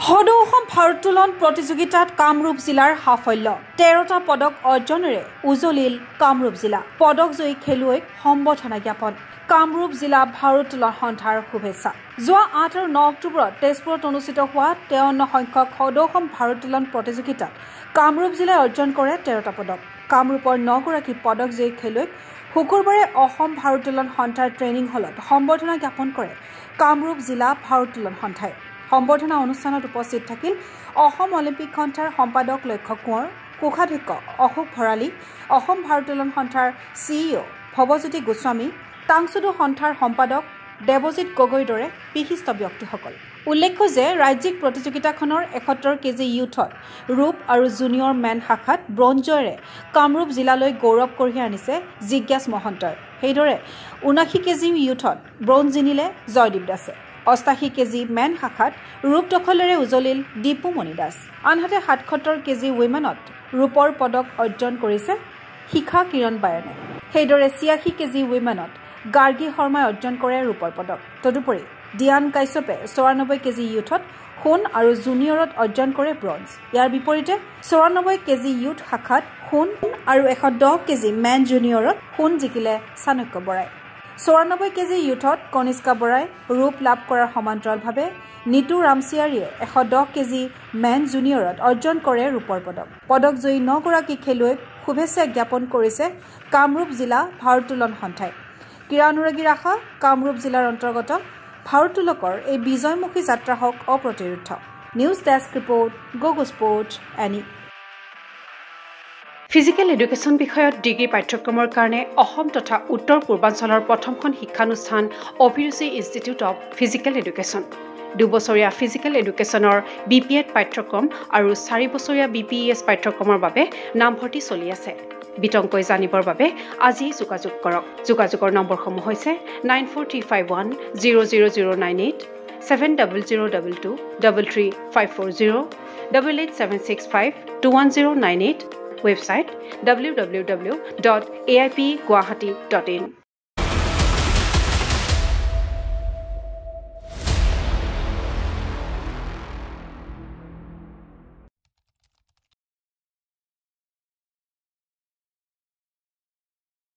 সদৌ অসম ভাৰোত্তোলন প্ৰতিযোগিতাত কামৰূপ জিলাৰ সাফল্য 13টা পদক অৰ্জনেৰে উজলিল কামৰূপ জিলা পদকজয়ী খেলুৱৈক সম্বৰ্ধনা জ্ঞাপন কামৰূপ জিলা ভাৰোত্তোলন সন্থাৰ শুভেচ্ছা যোৱা 8 আৰু 9 অক্টোবৰত তেজপুৰত অনুষ্ঠিত হোৱা 53 সংখ্যক সদৌ অসম ভাৰোত্তোলন প্ৰতিযোগিতাত কামৰূপ জিলাই অৰ্জন কৰে 13টা পদক কামৰূপৰ 9 গৰাকী পদকজয়ী খেলুৱৈক শুকুৰবাৰে অসম ভাৰোত্তোলন সন্থাৰ ট্ৰেইনিং হলত সম্বৰ্ধনা জ্ঞাপন কৰে কামৰূপ জিলা ভাৰোত্তোলন সন্থাই সম্বৰ্ধনা অনুষ্ঠানত উপস্থিত থাকিল অসম অলিম্পিক সন্থাৰ সম্পাদক লক্ষ্য কোঁৱৰ কোষাধ্যক্ষ অশোক ভৰালী অসম ভাৰোত্তোলন সন্থাৰ সিইঅ ভৱজ্যোতি গোস্বামী টাংচুডু সন্থাৰ সম্পাদক দেৱজিৎ গগৈৰ দৰে বিশিষ্ট ব্যক্তিসকল উল্লেখ্য যে ৰাজ্যিক প্ৰতিযোগিতাখনৰ 71 কেজি ইউথত ৰূপ আৰু জুনিয়ৰ মেন শাখাত ব্ৰঞ্জৰে কামৰূপ জিলালৈ গৌৰৱ কঢ়িয়াই আনিছে জিজ্ঞাস মহন্তই সেইদৰে 79 কেজি ইউথত ব্ৰঞ্জ জিনিলে জয়দীপ দাসে 88 কেজি মেন শাখাত ৰূপ দখলেৰে উজলিল দীপুমণি দাস আনহাতে 77 কেজি উইমেনত ৰূপৰ পদক অৰ্জন কৰিছে শিখা কিৰণ বায়নে সেইদৰে 86 কেজি উইমেনত গাৰ্গী শৰ্মাই অৰ্জন কৰে ৰূপৰ পদক তদুপৰি ডিয়ান কাশ্যপে 94 কেজি ইউথত সোণ আৰু জুনিয়ৰত অৰ্জন কৰে ব্ৰঞ্জ ইয়াৰ বিপৰীতে 94 কেজি ইউথ শাখাত সোণ আৰু 110 কেজি মেন জুনিয়ৰত সোণ জিকিলে চাণক্য বৰাই 94 কেজি ইউথত কনিষ্কা বৰাই ৰূপ লাভ কৰাৰ সমান্তৰালভাৱে নিতু ৰামচিয়াৰীয়ে 110 কেজি মেন জুনিয়ৰত অৰ্জন কৰে ৰূপৰ পদক পদকজয়ী 9 গৰাকী খেলুৱৈক শুভেচ্ছা জ্ঞাপন কৰিছে কামৰূপ জিলা ভাৰোত্তোলন সন্থাই ক্ৰীড়া অনুৰাগীৰ আশা কামৰূপ জিলাৰ অন্তৰ্গত ভাৰোত্তোলকৰ এই বিজয়মুখী যাত্ৰা হওক অপ্ৰতিৰোধ নিউজ ডেস্ক ৰিপৰ্ট গোগো স্পৰ্টছ এনি ফিজিকেল এডুকেশ্যন বিষয়ত ডিগ্ৰী পাঠ্যক্ৰমৰ কাৰণে অসম তথা উত্তৰ পূৰ্বাঞ্চলৰ প্ৰথমখন শিক্ষানুষ্ঠান অভিৰুচি ইনষ্টিটিউট অৱ ফিজিকেল এডুকেশ্যন 2 বছৰীয়া ফিজিকেল এডুকেশ্যনৰ বিপিএড পাঠ্যক্ৰম আৰু 4 বছৰীয়া বিপিএছ পাঠ্যক্ৰমৰ বাবে নামভৰ্তি চলি আছে বিতংকৈ জানিবৰ বাবে আজি যোগাযোগ কৰক যোগাযোগৰ নম্বৰসমূহ হৈছে 9435100098 7002233540 8876521098 website www.aipguwahati.in